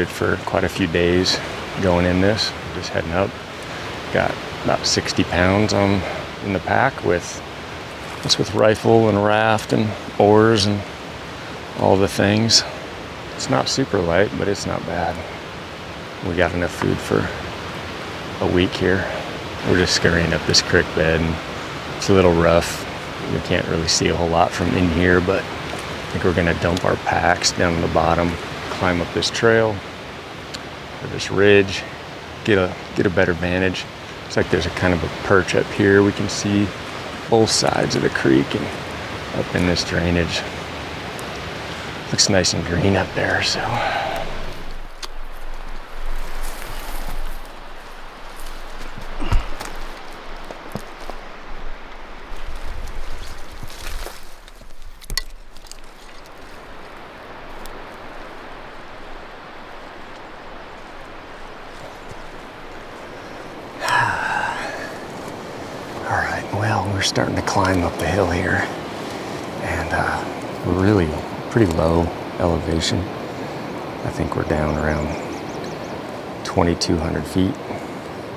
loaded for quite a few days going in this. Just heading up. Got about 60 pounds in the pack with rifle and raft and oars and all the things. It's not super light, but it's not bad. We got enough food for a week here. We're just scurrying up this creek bed, and it's a little rough. We can't really see a whole lot from in here, but I think we're gonna dump our packs down to the bottom, climb up this trail or this ridge, get a better vantage. Looks like there's a kind of a perch up here. We can see both sides of the creek and up in this drainage. Looks nice and green up there, so. We're starting to climb up the hill here, and we're really pretty low elevation. I think we're down around 2,200 feet.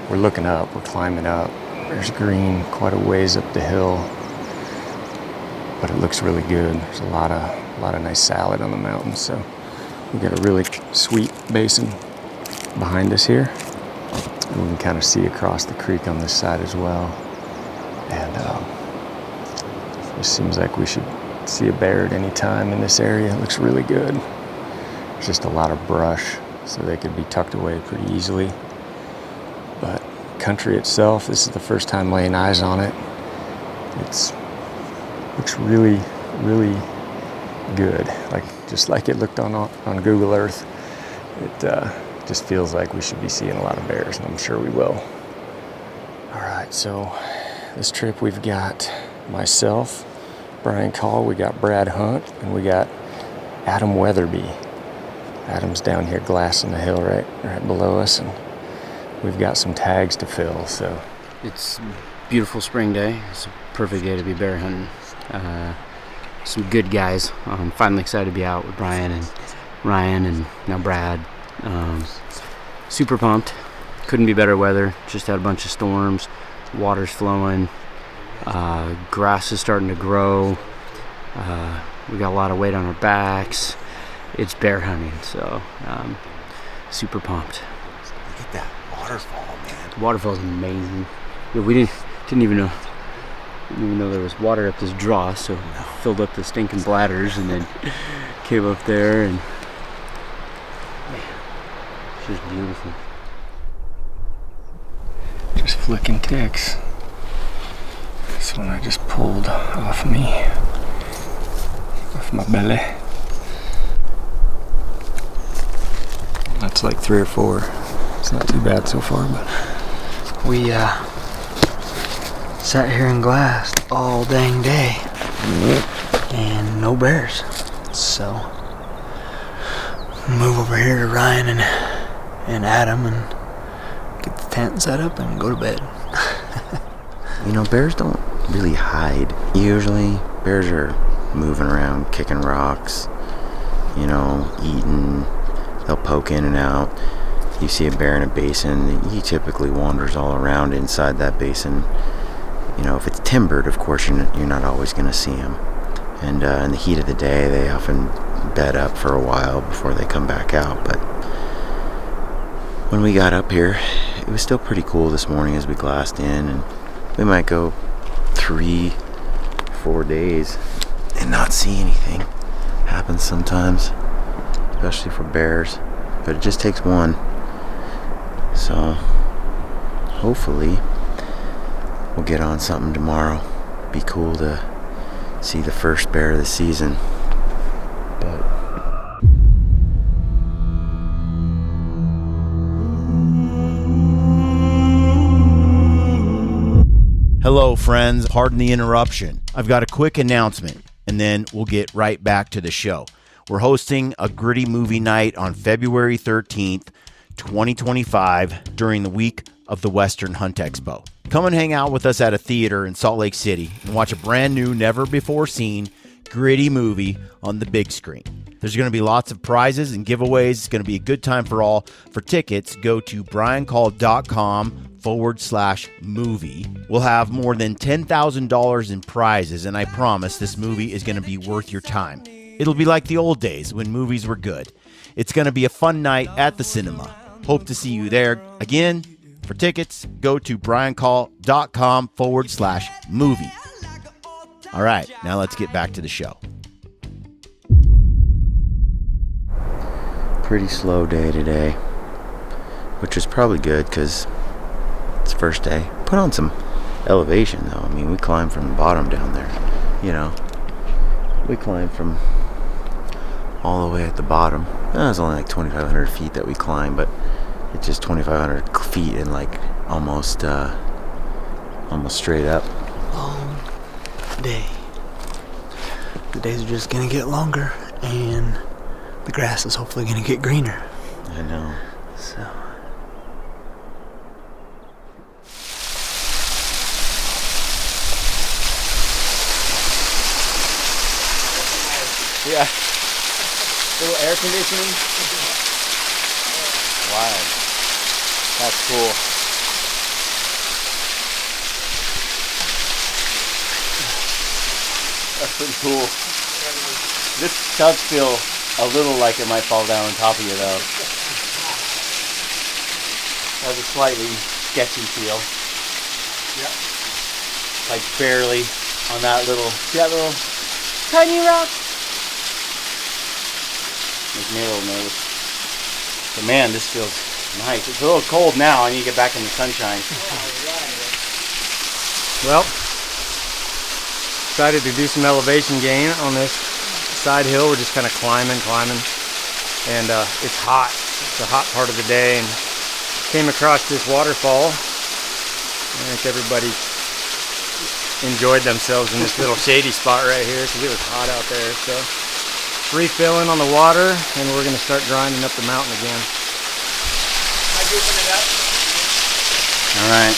We're looking up, we're climbing up. There's green quite a ways up the hill, but it looks really good. There's a lot of nice salad on the mountain, so we got a really sweet basin behind us here, and we can kind of see across the creek on this side as well. And it seems like we should see a bear at any time in this area. It looks really good. There's just a lot of brush, so they could be tucked away pretty easily. But country itself, this is the first time laying eyes on it. Looks really, really good. Just like it looked on Google Earth. It just feels like we should be seeing a lot of bears, and I'm sure we will. All right, so this trip we've got myself, Brian Call, we got Brad Hunt, and we got Adam Weatherby. Adam's down here glassing the hill right below us, and we've got some tags to fill. So it's a beautiful spring day. It's a perfect day to be bear hunting. Some good guys. I'm finally excited to be out with Brian and Ryan and now Brad. Super pumped. Couldn't be better weather. Just had a bunch of storms. Water's flowing, grass is starting to grow, we got a lot of weight on our backs. It's bear hunting, so super pumped. Look at that waterfall, man. The waterfall's amazing. Yeah, we didn't even know there was water up this draw, so filled up the stinking bladders and then came up there, and man, it's just beautiful. Just flicking ticks. This one I just pulled off my belly. That's like 3 or 4. It's not too bad so far, but we sat here and glassed all dang day, and no bears. So move over here to Ryan and Adam and get the tent set up and go to bed. Bears don't really hide. Usually, bears are moving around, kicking rocks, eating. They'll poke in and out. You see a bear in a basin, he typically wanders all around inside that basin. If it's timbered, of course, you're not always going to see him. And in the heat of the day, they often bed up for a while before they come back out. But when we got up here, it was still pretty cool this morning as we glassed in, and we might go 3-4 days and not see anything. Happens sometimes, especially for bears, but it just takes one. So hopefully we'll get on something tomorrow. Be cool to see the first bear of the season. But hello, friends. Pardon the interruption. I've got a quick announcement, and then we'll get right back to the show. We're hosting a gritty movie night on February 13th, 2025, during the week of the Western Hunt Expo. Come and hang out with us at a theater in Salt Lake City and watch a brand new, never-before-seen, gritty movie on the big screen. There's going to be lots of prizes and giveaways. It's going to be a good time for all. For tickets, go to briancall.com/movie. We'll have more than $10,000 in prizes, and I promise this movie is going to be worth your time. It'll be like the old days when movies were good. It's going to be a fun night at the cinema. Hope to see you there. Again, for tickets, go to briancall.com/movie. All right, now let's get back to the show. Pretty slow day today, which is probably good because it's first day. Put on some elevation though. I mean, we climbed from the bottom down there, you know. We climbed from all the way at the bottom. It was only like 2,500 feet that we climbed, but it's just 2,500 feet and like almost straight up. Long day. The days are just gonna get longer, and the grass is hopefully gonna get greener. I know. So. Yeah. Little air conditioning. Wow. That's cool. That's pretty cool. This does feel a little like it might fall down on top of you though. Has a slightly sketchy feel. Yep. Like barely on that little, see that little tiny rock? Makes me a little nervous. But man, this feels nice. It's a little cold now. I need to get back in the sunshine. Well, decided to do some elevation gain on this side hill. We're just kind of climbing, and it's hot. It's a hot part of the day, and came across this waterfall. I think everybody enjoyed themselves in this little shady spot right here because it was hot out there. So refilling on the water, and we're going to start grinding up the mountain again. Am I goofing it up? All right.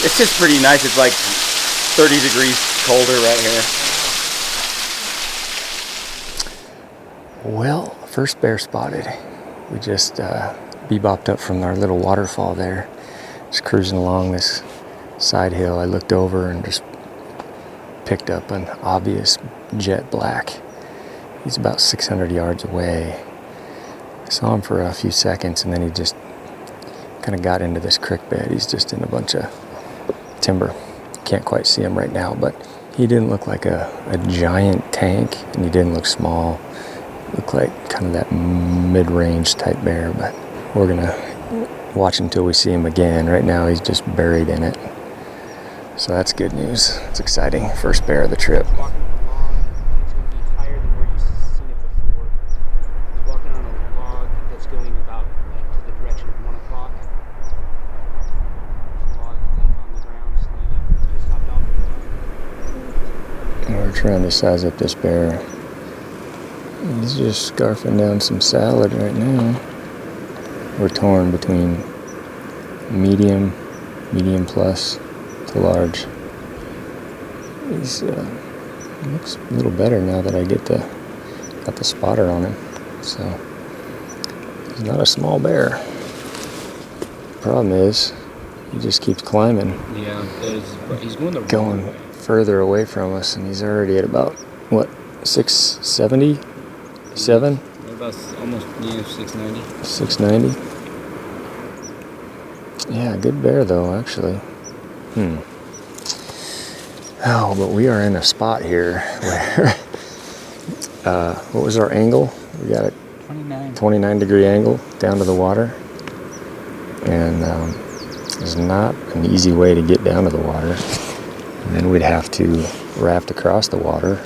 It's just pretty nice. It's like 30 degrees colder right here. Well, first bear spotted. We just bebopped up from our little waterfall there. Just cruising along this side hill. I looked over and just picked up an obvious jet black. He's about 600 yards away. I saw him for a few seconds, and then he just kind of got into this creek bed. He's just in a bunch of timber. Can't quite see him right now, but he didn't look like a giant tank, and he didn't look small. Looked like kind of that mid-range type bear, but we're gonna watch until we see him again. Right now he's just buried in it, so that's good news. It's exciting. First bear of the trip. Walking on a log, it's going to be higher than where you've seen it before. He's walking on a log that's going about like, to the direction of 1 o'clock. There's a log on the ground slanted. Just hopped off the log. We're trying to size up this bear. He's just scarfing down some salad right now. We're torn between medium plus to large. He's looks a little better now that I got the spotter on him. So he's not a small bear. Problem is, he just keeps climbing. Yeah, he's going the wrong way. Further away from us, and he's already at about what, 670? 7? About almost 690. 690. Yeah, good bear though, actually. Oh, but we are in a spot here where what was our angle? We got a 29 degree angle down to the water, and there's not an easy way to get down to the water. And then we'd have to raft across the water.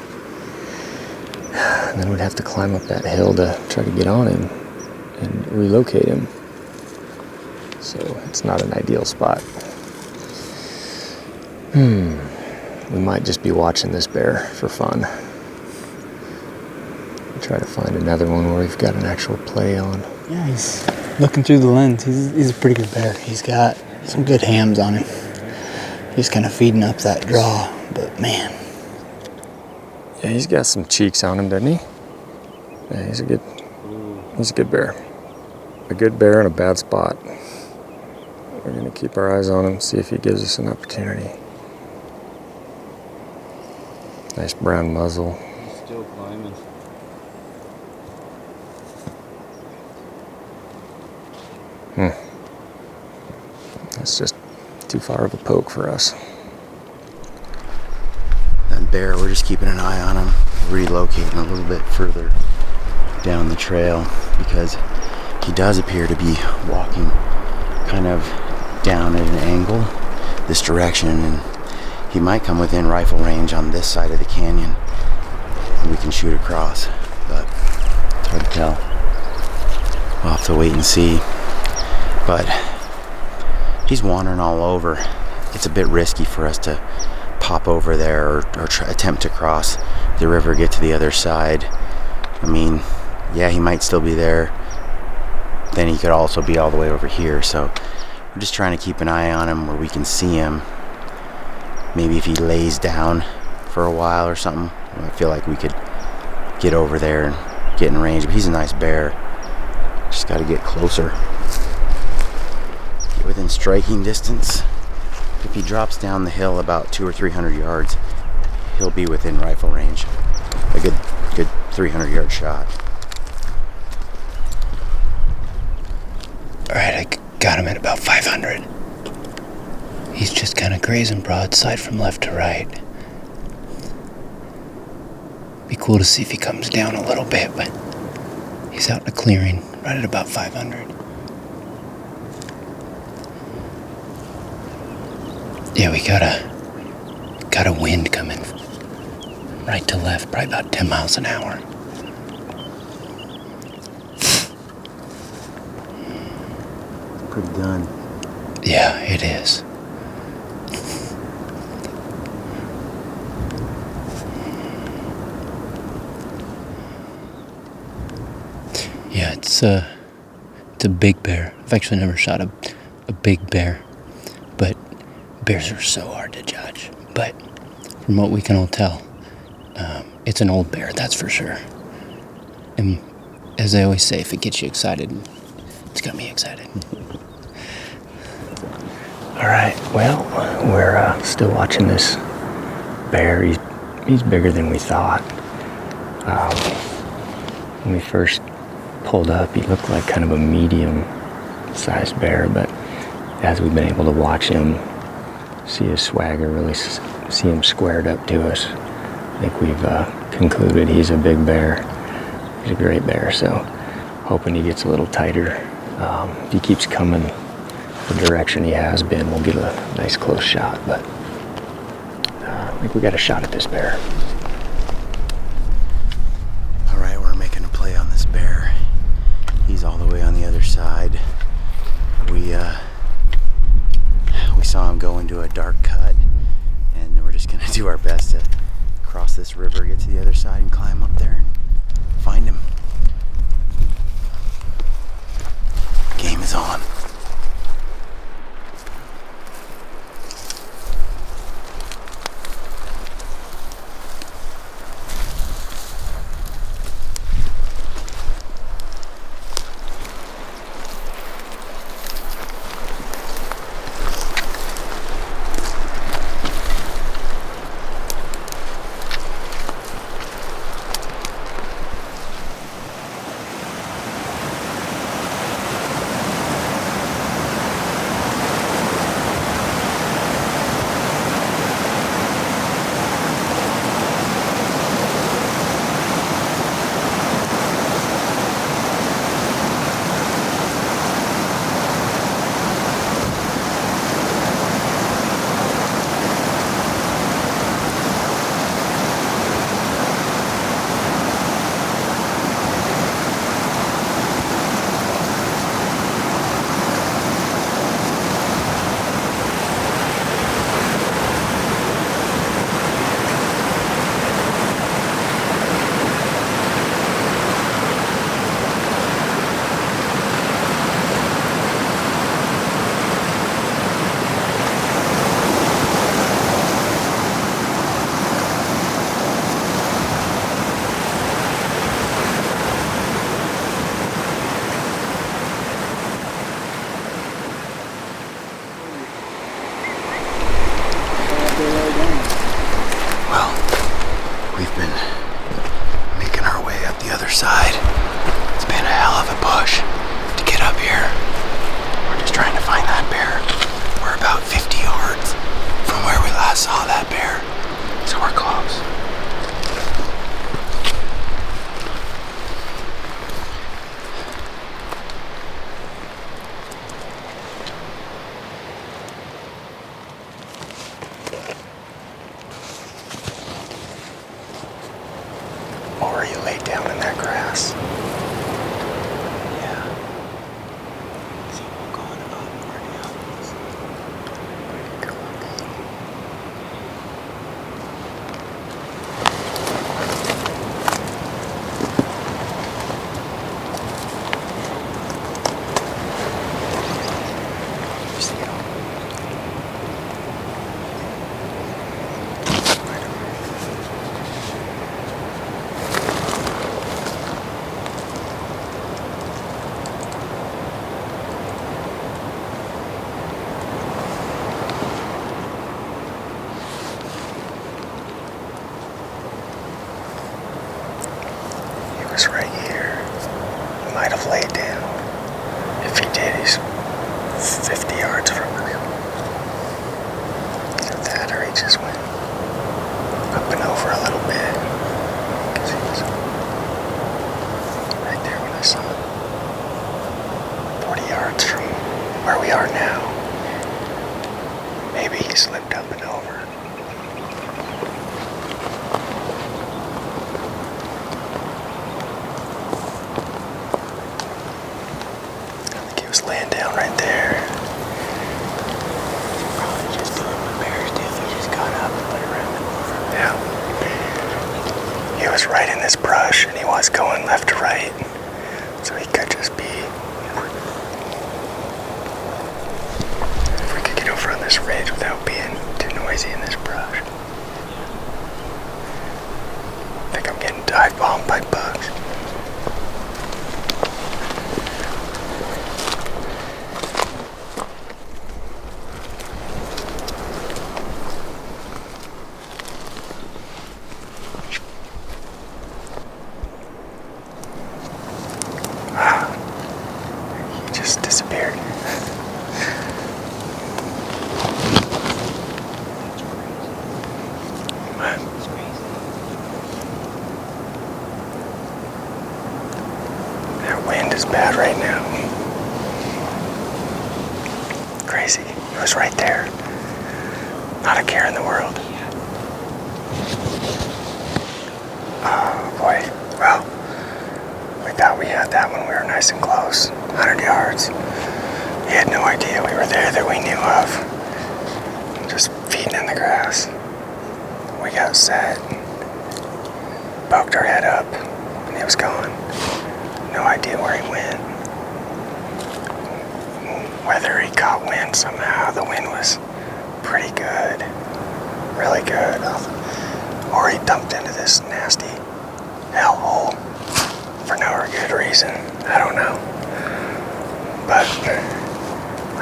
And then we'd have to climb up that hill to try to get on him and relocate him. So it's not an ideal spot. We might just be watching this bear for fun. Try to find another one where we've got an actual play on. Yeah, he's looking through the lens. He's a pretty good bear. He's got some good hams on him. He's kind of feeding up that draw, but man, Yeah, he's got some cheeks on him, doesn't he? Yeah, he's a good bear. A good bear in a bad spot. We're gonna keep our eyes on him, see if he gives us an opportunity. Nice brown muzzle. He's still climbing. That's just too far of a poke for us. That bear, we're just keeping an eye on him, relocating a little bit further down the trail because he does appear to be walking kind of down at an angle this direction, and he might come within rifle range on this side of the canyon and we can shoot across, but it's hard to tell. We'll have to wait and see. But he's wandering all over. It's a bit risky for us to pop over there or attempt to cross the river, get to the other side. I mean, yeah, he might still be there. Then he could also be all the way over here. So we're just trying to keep an eye on him where we can see him. Maybe if he lays down for a while or something, I feel like we could get over there and get in range. But he's a nice bear. Just got to get closer. Get within striking distance. If he drops down the hill about 200 or 300 yards, he'll be within rifle range. A good 300-yard shot. Alright, I got him at about 500. He's just kind of grazing broadside from left to right. Be cool to see if he comes down a little bit, but he's out in a clearing right at about 500. Yeah, we got a wind coming right to left, probably about 10 miles an hour. Pretty done. Yeah, it is. Yeah, it's a big bear. I've actually never shot a big bear, but bears are so hard to judge. But from what we can all tell, it's an old bear, that's for sure. And as I always say, if it gets you excited, it's got me excited. All right, well, we're still watching this bear. He's bigger than we thought. When we first pulled up, he looked like kind of a medium-sized bear, but as we've been able to watch him, see his swagger, really see him squared up to us, I think we've concluded he's a big bear. He's a great bear, so hoping he gets a little tighter. If he keeps coming the direction he has been, we'll get a nice close shot, but I think we got a shot at this bear. All right, we're making a play on this bear. He's all the way on the other side. We saw him go into a dark cut, and we're just gonna do our best to cross this river, get to the other side, and climb up there and find him. Game is on. have laid down. If he did, he's 50 yards from us. Either that or he just went up and over a little bit. Because he was right there when I saw him. 40 yards from where we are now. Maybe he slipped up and over. Laying down right there. Probably just doing what bears do. He just got up and went around and over. Yeah. He was right in this brush and he was going left to right. So he could just be. If we could get over on this ridge without being too noisy in this brush. I think I'm getting dive bombed by bugs. Disappeared. That wind is bad right now. Crazy. It was right there. Not a care in the world. Oh boy. Well, we thought we had that when we were nice and close. 100 yards. He had no idea we were there that we knew of. Just feeding in the grass. We got set. Poked our head up, and he was gone. No idea where he went. Whether he caught wind somehow, the wind was pretty good. Really good. Or he dumped into this nasty hellhole for no good reason. I don't know. But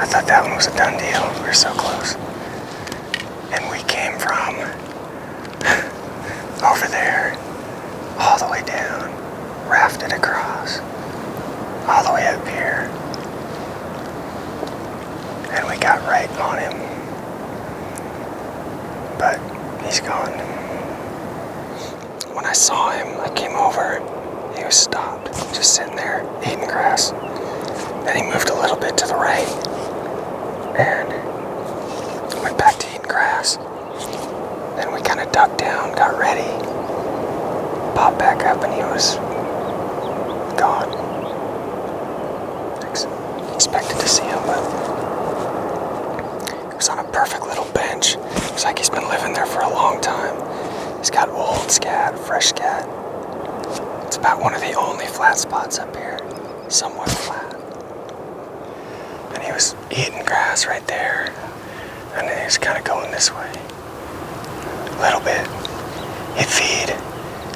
I thought that one was a done deal. We were so close. And we came from over there, all the way down, rafted across, all the way up here. And we got right on him. But he's gone. When I saw him, I came over. He was stopped, just sitting there, eating grass. Then he moved a little bit to the right and went back to eating grass. Then we kind of ducked down, got ready, popped back up, and he was gone. Expected to see him, but he was on a perfect little bench. It's like he's been living there for a long time. He's got old scat, fresh scat. It's about one of the only flat spots up here, somewhat flat. And he was eating grass right there, and then he was kind of going this way. A little bit. He'd feed,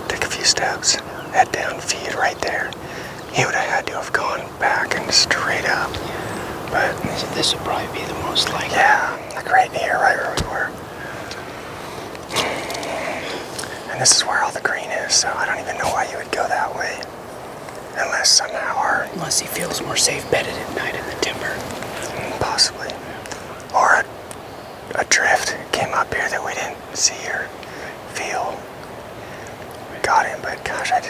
took a few steps, head down, feed right there. He would have had to have gone back and straight up. But So this would probably be the most likely. yeah, like right here, right where we were. And this is where all the green is, so I don't even know why you would go that way. Unless somehow Unless he feels more safe bedded at night in the timber. possibly. Or a drift came up here that we didn't see or feel. We got him, but gosh, I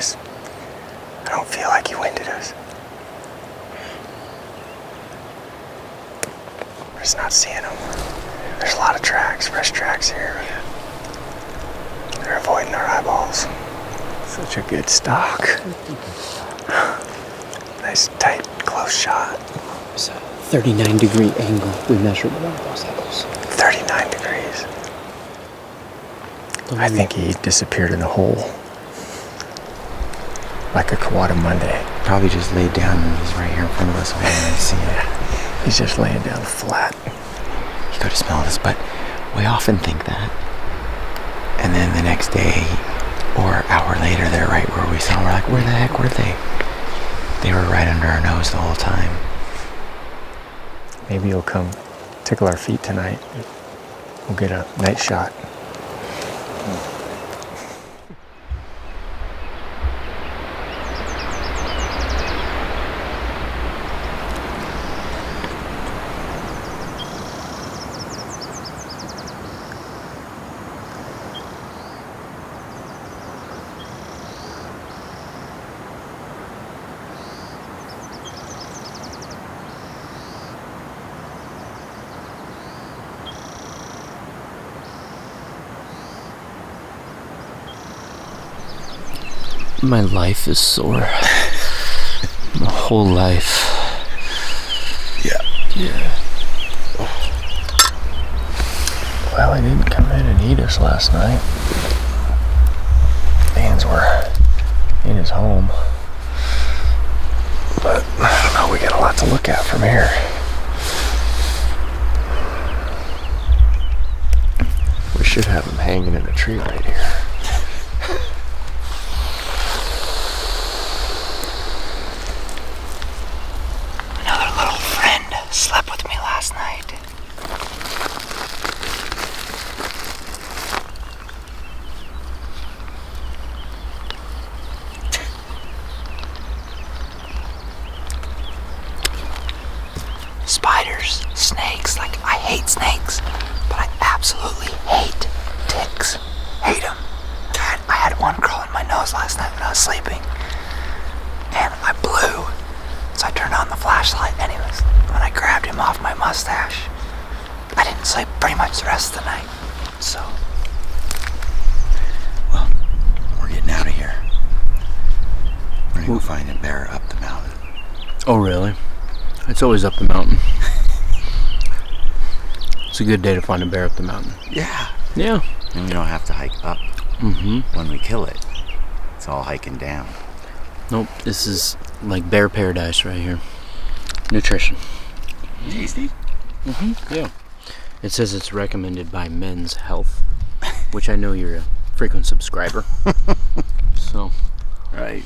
don't feel like he winded us. We're just not seeing him. There's a lot of tracks, fresh tracks here. They're avoiding our eyeballs. Such a good stock. Nice, tight, close shot. It's a 39-degree angle we measured around those angles. 39 degrees. I think he disappeared in a hole. Like a Kawada Monday. Probably just laid down and he's right here in front of us. We didn't see it. He's just laying down flat. He could have smelled us, but we often think that. And then the next day or hour later, they're right where we saw them. We're like, where the heck were they? They were right under our nose the whole time. Maybe he'll come tickle our feet tonight. We'll get a night shot. My life is sore. My whole life. Yeah. Well, he didn't come in and eat us last night. Beans were in his home. But I don't know, we got a lot to look at from here. We should have him hanging in a tree right here. Another little friend slept with me last night. Spiders, snakes, like I hate snakes, but I absolutely hate ticks. Hate them. God, I had one crawl in my nose last night when I was sleeping, and I blew. So I turned on the flashlight. Anyways, when I grabbed him off my mustache, I didn't sleep pretty much the rest of the night. So, Well, we're getting out of here. We're gonna go find a bear up the mountain. Oh, really? It's always up the mountain. It's a good day to find a bear up the mountain. Yeah. Yeah. And we don't have to hike up when we kill it. It's all hiking down. Nope, this is like bear paradise right here. Nutrition. Tasty? Yeah. It says it's recommended by Men's Health, which I know you're a frequent subscriber. So. Right.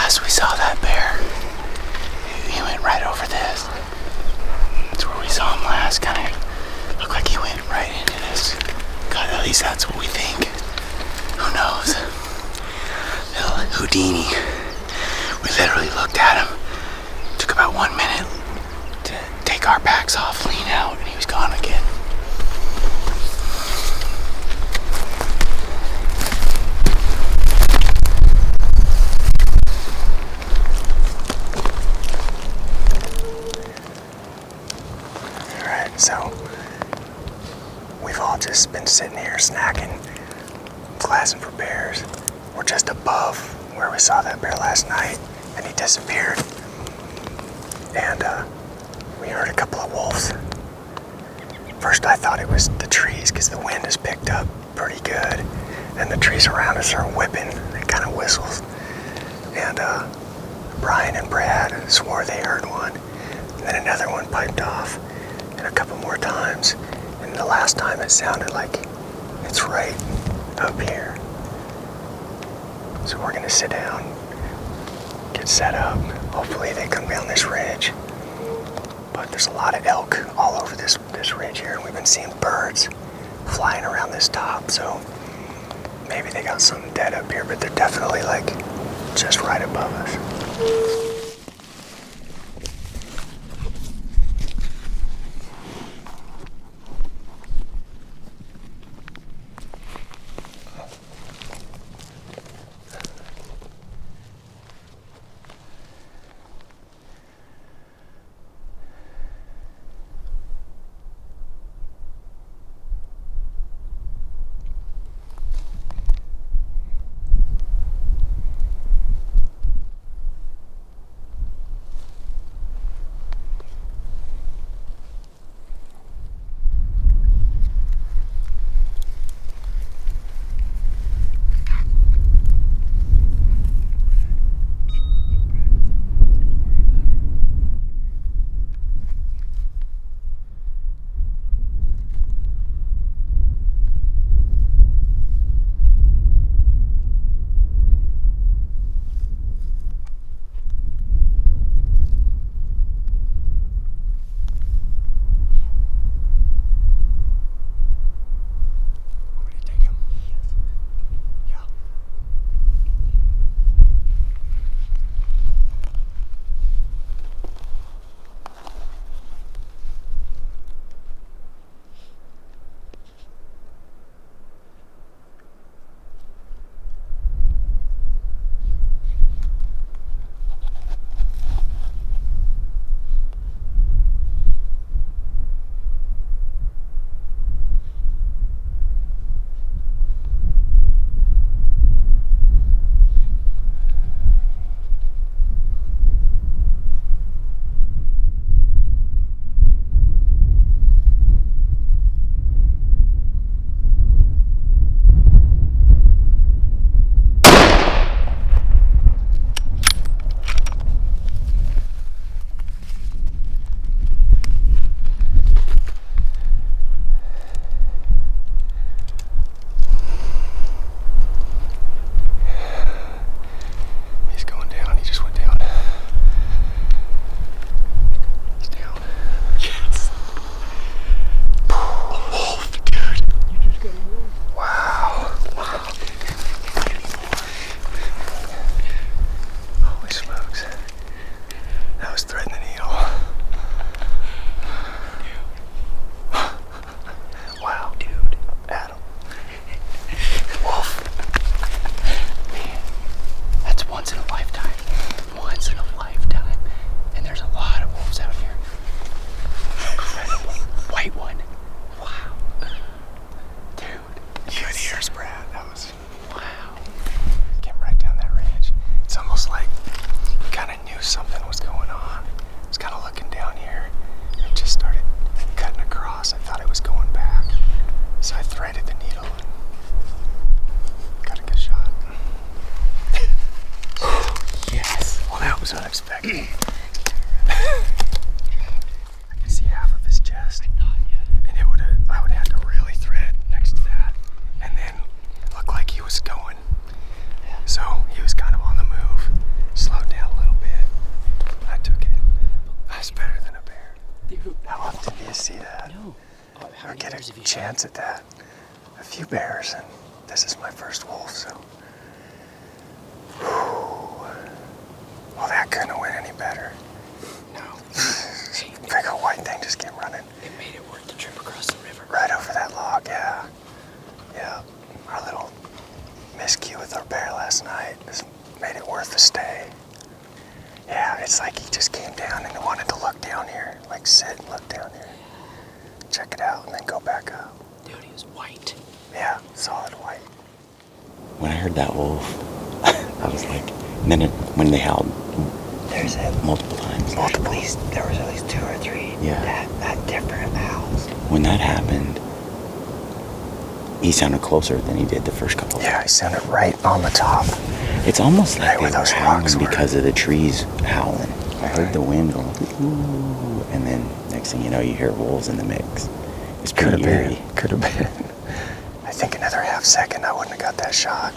last we saw that bear, he went right over this. That's where we saw him last. Kind of looked like he went right into this. God, at least that's what we think. Who knows? Little Houdini. We literally looked at him. Took about 1 minute to take our backs off, lean out, and he was gone again. Alright, so we've all just been sitting here snacking, glassing for bears. We're just above where we saw that bear last night, and he disappeared. And we heard a couple of wolves. First I thought it was the trees because the wind has picked up pretty good, and the trees around us are whipping. It kind of whistles. And Brian and Brad swore they heard one. And then another one piped off, and a couple more times. And the last time it sounded like it's right up here. So we're gonna sit down, get set up. Hopefully they come down this ridge. But there's a lot of elk all over this ridge here, and we've been seeing birds flying around this top, so maybe they got something dead up here, but they're definitely like just right above us. was threading the needle. Wow. Dude. Adam. Wolf. Man, that's once in a lifetime. Once in a lifetime. And there's a lot of wolves out here. Incredible. White one. Wow. Dude. Good ears, Brad. That was... Wow. Came right down that range. It's almost like he kind of knew something was going on. I was kind of looking down here. It just started cutting across. I thought it was going back. So I threaded the needle and got a good shot. Yes. Well, that was unexpected. I can see half of his chest. And I would have had to really thread next to that. And then it looked like he was going. So he was kind of on the move. Slowed down a little bit. I took it. That's better than a bear. Dude. How often do you see that? No. How Or many get bears have a you chance at that? A few bears, and this is my first wolf, so. Whew. Well, that couldn't have went any better. No. Big old white thing just came running It made it worth the trip across the river. right over that log, yeah. Yeah. Our little miscue with our bear last night just made it worth the stay. Yeah, it's like he just came down and wanted to look down here, like sit and look down here. Check it out and then go back up. Dude, he was white. Yeah, solid white. When I heard that wolf, I was like, and then when they howled There's it. multiple times. There was at least 2 or 3 Yeah. that different howls. When that happened, he sounded closer than he did the first couple. Yeah, he sounded right on the top. It's almost like Right they where were those howling rocks were. because of the trees howling. I heard the wind going, ooh, and then next thing you know, you hear wolves in the mix. It's Could have pretty been. eerie. Could have been. I think another half second, I wouldn't have got that shot.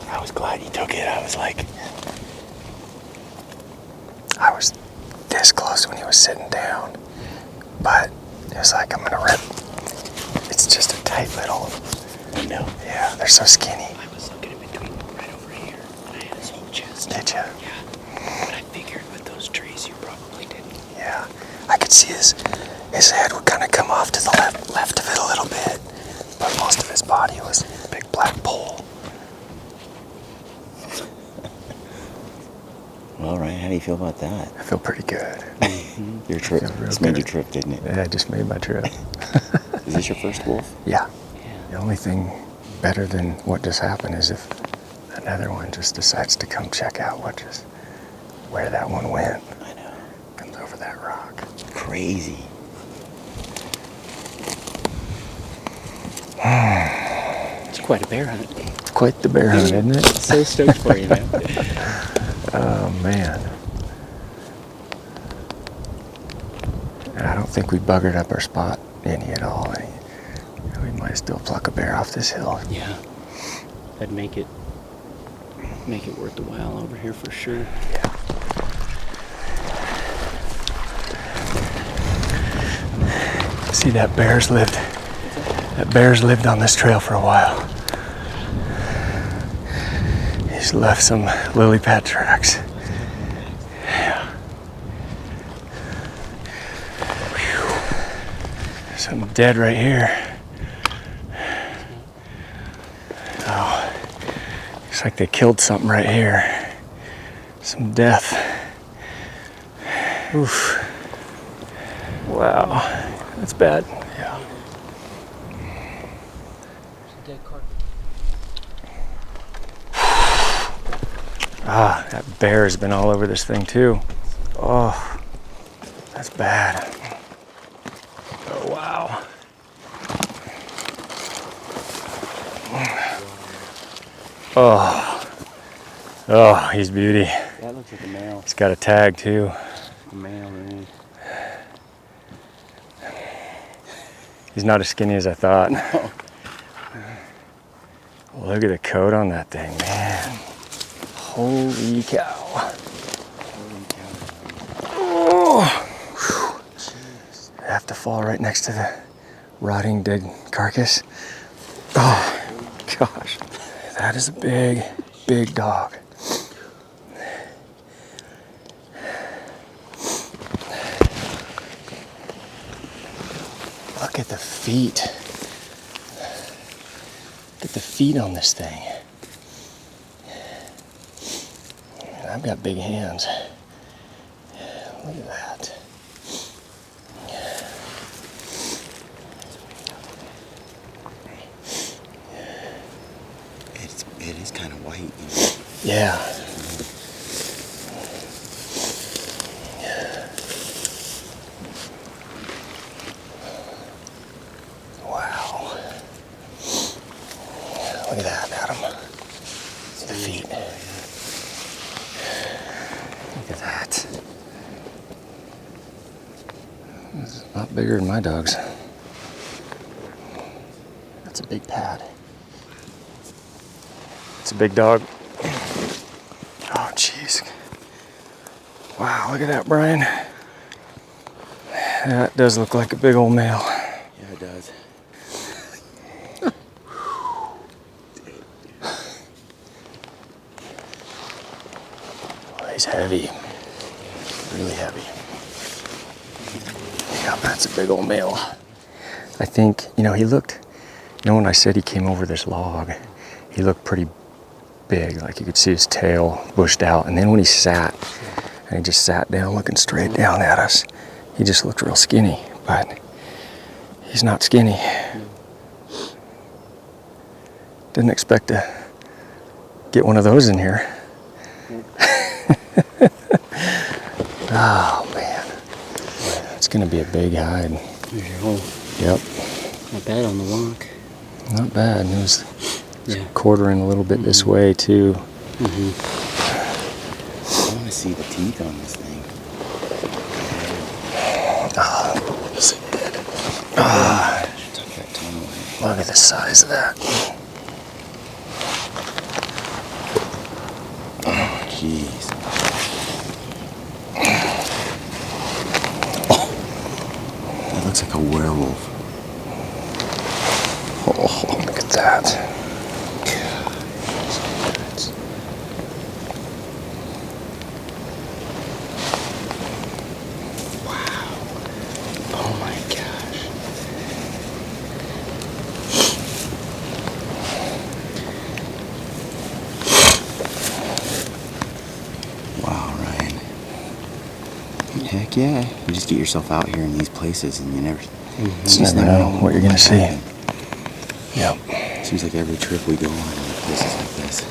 I was glad he took it. I was like, I was this close when he was sitting down, but it was like, I'm gonna rip. It's just a tight little window. Yeah, they're so skinny. I was looking in between right over here, and I had his whole chest. Did you? Yeah. But I figured with those trees, you probably didn't. Yeah. I could see his head would kind of come off to the left of it a little bit, but most of his body was a big black pole. Well, Ryan, how do you feel about that? I feel pretty good. Your trip. feel real This made good. your trip, didn't it? Yeah, I just made my trip. Is this your first wolf? Yeah. Yeah. The only thing better than what just happened is if another one just decides to come check out where that one went. I know. Comes over that rock. Crazy. It's quite a bear hunt. Quite the bear hunt, isn't it? So stoked for you, man. Oh, man. And I don't think we buggered up our spot any at all. We might still pluck a bear off this hill. Yeah. That'd make it worth the while over here for sure. Yeah. See, that bear's lived on this trail for a while. He's left some lily pad tracks. Yeah. Whew. Something dead right here. Oh, looks like they killed something right here. Some death. Oof. Wow, that's bad. Yeah. Dead carpet. Ah, that bear has been all over this thing too. Oh, that's bad. Oh, wow. Oh, he's beauty. That looks like a male. He's got a tag too. A male, man. He's not as skinny as I thought. Look at the coat on that thing, man. Holy cow. Oh. I have to fall right next to the rotting dead carcass. Oh, gosh. That is a big, big dog. Look at the feet. Look at the feet on this thing. Man, I've got big hands. Look at that. It is kind of white. You know? Yeah. Wow. Look at that, Adam. See the feet. Look at that. This is a lot bigger than my dog's. That's a big pad. It's a big dog. Oh, jeez. Wow, look at that, Brian. That does look like a big old male. Yeah, it does. Oh, he's heavy. Really heavy. Yeah, that's a big old male. I think, he looked, when I said he came over this log, he looked pretty big, like you could see his tail bushed out, and then when he sat, and he just sat down looking straight down at us, he just looked real skinny, but he's not skinny. Didn't expect to get one of those in here. Oh man, it's gonna be a big hide. There's your hole. Yep. Not bad on the walk. Not bad. It was Yeah. quartering a little bit this way too. Mm-hmm. I want to see the teeth on this thing. Tuck that tongue away. Look at the size of that. Oh, jeez. That looks like a werewolf. Oh, look at that. Oh my gosh. Wow, Ryan. Heck yeah. You just get yourself out here in these places and you never... Just never know what you're gonna see. Yep. Seems like every trip we go on in places like this,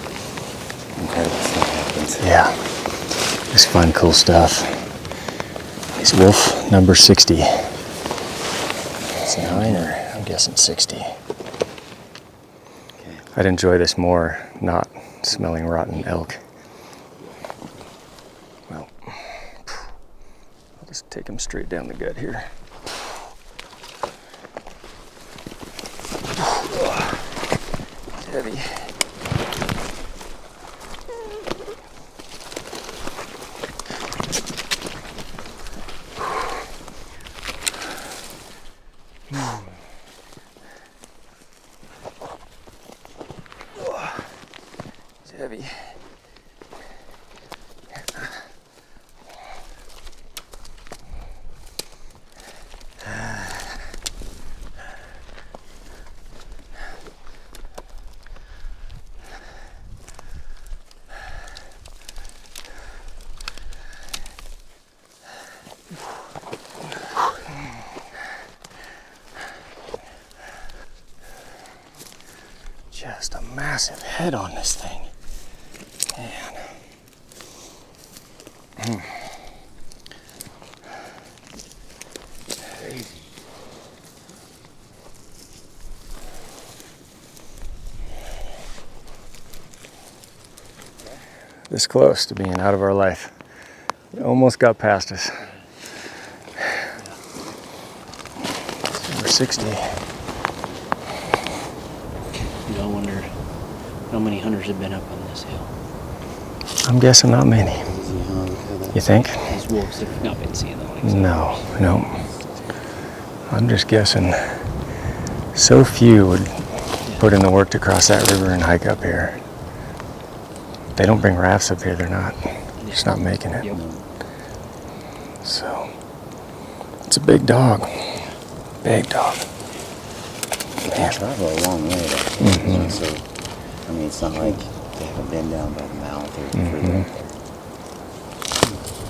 incredible stuff happens. Yeah. Just find cool stuff. He's wolf number 60. It's 9 or I'm guessing 60. Okay. I'd enjoy this more not smelling rotten elk. Well, I'll just take him straight down the gut here. It's heavy. It's heavy. Just a massive head on this thing. Man. Crazy. This close to being out of our life. It almost got past us. It's number 60. No wonder how many hunters have been up on this hill. I'm guessing not many. Crazy, huh? Look at that. You think? These wolves have not been seeing the likes of No. I'm just guessing so few would put in the work to cross that river and hike up here. They don't bring rafts up here, they're just not making it. Yep. So, it's a big dog. Big dog. They travel a long way, so I mean, it's not like they haven't been down by the mouth or further.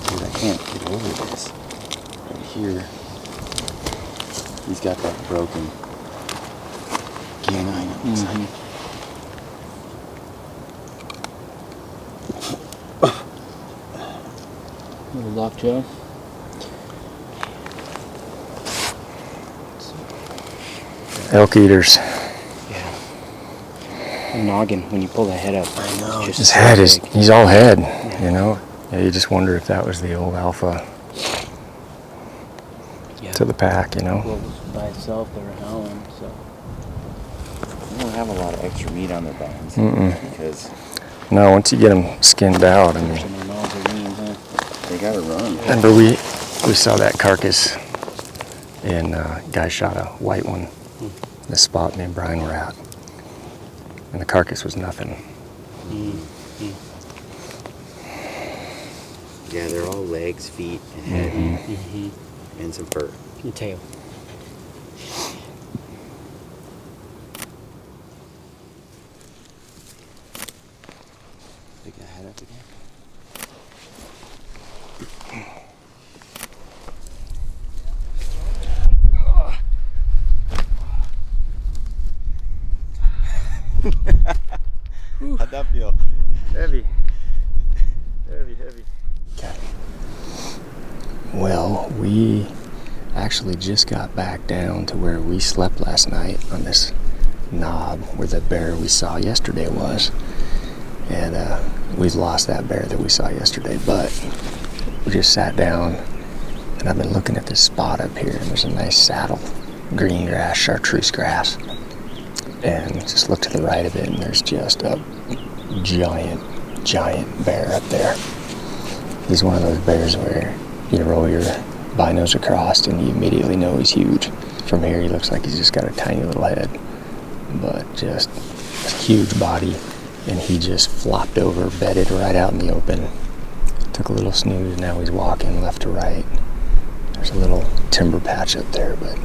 Dude, I can't get over this. Right here, he's got that broken canine on his side. Little lockjaw. Elk eaters. Yeah. The noggin, when you pull that head up. I know. His head is, he's all head, you know? Yeah, you just wonder if that was the old alpha to the pack, you know? Well, it was by itself, they were howling, so. They don't have a lot of extra meat on their bones. Because No, once you get them skinned out, I mean, Some of their mouths are lean, huh? they gotta run. remember we saw that carcass and guy shot a white one, the spot me and Brian were at. And the carcass was nothing. Yeah, they're all legs, feet, and head, and some fur. The tail. Pick that head up again. How'd that feel? Heavy. Heavy. Okay. Well, we actually just got back down to where we slept last night on this knob where the bear we saw yesterday was. And we've lost that bear that we saw yesterday, but we just sat down and I've been looking at this spot up here and there's a nice saddle, green grass, chartreuse grass. And just look to the right of it and there's just a giant bear up there. He's one of those bears where you roll your binos across and you immediately know he's huge. From here he looks like he's just got a tiny little head, but just a huge body. And he just flopped over, bedded right out in the open. Took a little snooze and now he's walking left to right. There's a little timber patch up there, but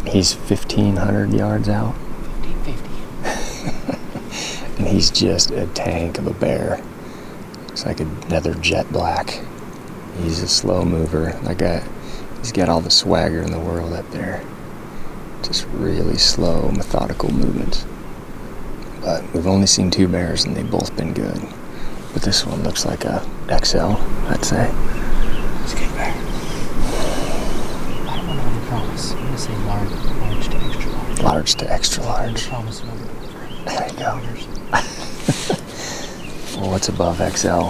he's 1,500 yards out. 1,550. And he's just a tank of a bear. It's like another jet black. He's a slow mover. He's got all the swagger in the world up there. Just really slow, methodical movements. But we've only seen 2 bears and they've both been good. But this one looks like a XL, I'd say. It's a good bear. I don't want to promise. I'm going to say large to extra large. Large to extra large. Promise number. There you go. Well, what's above XL?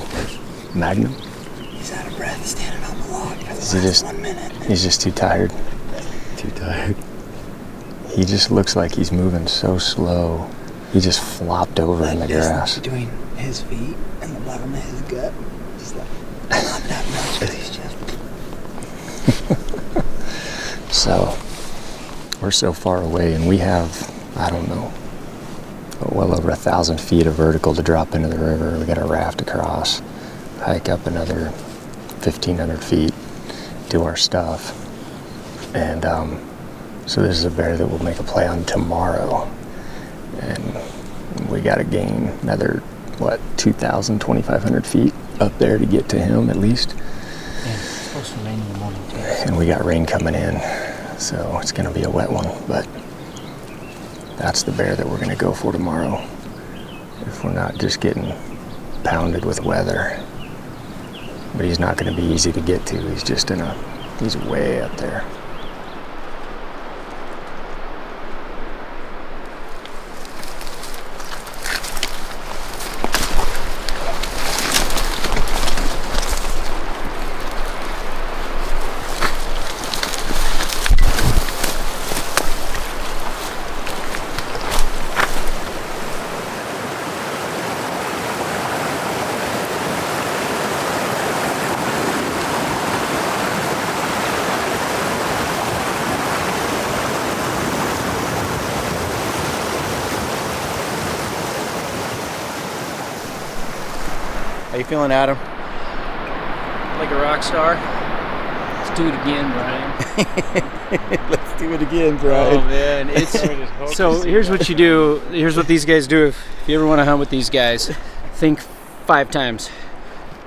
Magnum? He's out of breath standing on the log for the Is he last just, 1 minute. he's just too tired? Too tired. He just looks like he's moving so slow. He just flopped over in the grass. Between his feet and the bottom of his gut. Just like, not that much, but he's just... So, we're so far away and we have, I don't know, well over 1,000 feet of vertical to drop into the river. We got a raft across, hike up another 1,500 feet, do our stuff. And so this is a bear that we'll make a play on tomorrow. And we got to gain another, 2,000, 2,500 feet up there to get to him at least. Yeah, it's supposed to rain in the morning too. And we got rain coming in, so it's going to be a wet one. But that's the bear that we're going to go for tomorrow. If we're not just getting pounded with weather. But he's not going to be easy to get to. He's way up there. How you feeling, Adam? Like a rock star. Let's do it again, Brian. Let's do it again, Brian. Oh man, it's so. Here's what you do. Here's what these guys do. If you ever want to hunt with these guys, think 5 times.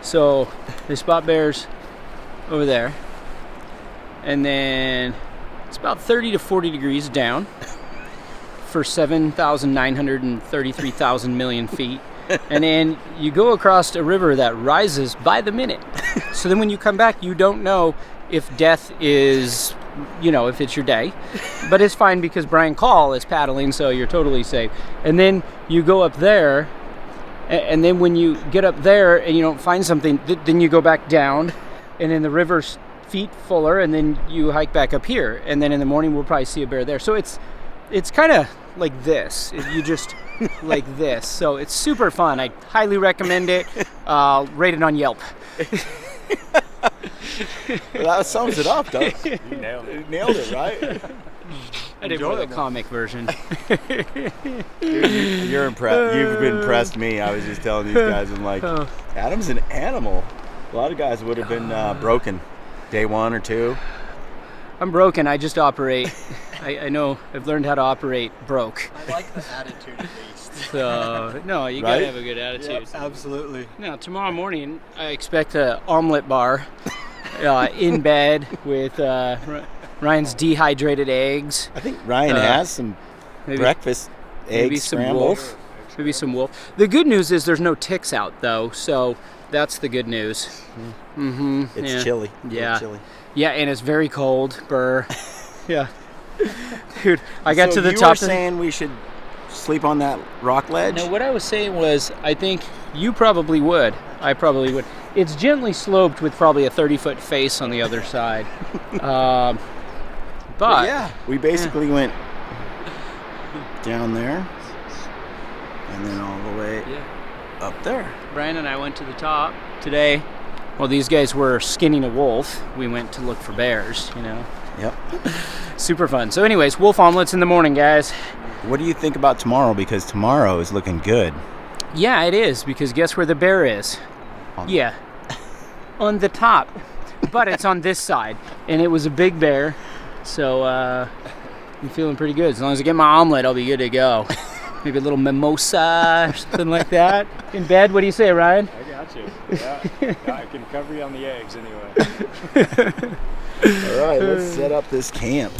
So they spot bears over there, and then it's about 30 to 40 degrees down for 7,933,000 million feet. And then you go across a river that rises by the minute. So then when you come back, you don't know if death is, if it's your day. But it's fine because Brian Call is paddling, so you're totally safe. And then you go up there, and then when you get up there and you don't find something, then you go back down, and then the river's feet fuller, and then you hike back up here. And then in the morning, we'll probably see a bear there. So it's kind of like this. You just... like this. So it's super fun. I highly recommend it. Rate it on Yelp. Well, that sums it up, though. You nailed it. You nailed it, right? I did more the comic version. You're impressed. You've impressed me. I was just telling these guys, I'm like, Adam's an animal. A lot of guys would have been broken day 1 or 2. I'm broken. I just operate. I know. I've learned how to operate broke. I like the attitude at least. So, no, you gotta have a good attitude. Yep, absolutely. Now, tomorrow morning, I expect an omelet bar in bed with Ryan's dehydrated eggs. I think Ryan has some breakfast eggs, maybe some scrambled. wolf. Maybe some wolf. The good news is there's no ticks out, though, so that's the good news. Mm-hmm. It's chilly. Yeah. Chilly. Yeah, and it's very cold. Burr. Yeah. Dude, I got to the you top. Were saying we should sleep on that rock ledge? No, what I was saying was, I think you probably would. I probably would. It's gently sloped with probably a 30-foot face on the other side. But yeah, we basically went down there and then all the way up there. Brian and I went to the top today. While these guys were skinning a wolf, we went to look for bears, Yep. Super fun. So anyways, wolf omelets in the morning, guys. What do you think about tomorrow? Because tomorrow is looking good. Yeah, it is, because guess where the bear is? Yeah. On the top. But it's on this side. And it was a big bear. So I'm feeling pretty good. As long as I get my omelet, I'll be good to go. Maybe a little mimosa or something like that. In bed, what do you say, Ryan? I got you. Yeah. I can cover you on the eggs anyway. All right, let's set up this camp.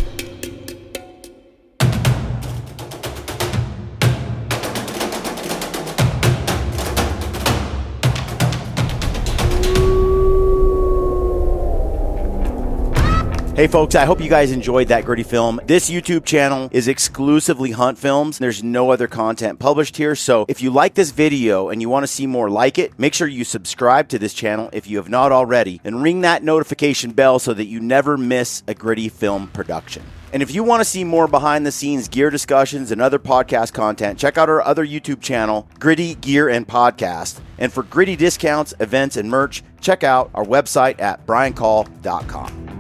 Hey folks, I hope you guys enjoyed that gritty film. This YouTube channel is exclusively hunt films. There's no other content published here, so if you like this video and you want to see more like it, make sure you subscribe to this channel if you have not already, and ring that notification bell so that you never miss a gritty film production. And if you want to see more behind the scenes gear discussions and other podcast content, check out our other YouTube channel, Gritty Gear and Podcast. And for gritty discounts, events, and merch, check out our website at briancall.com.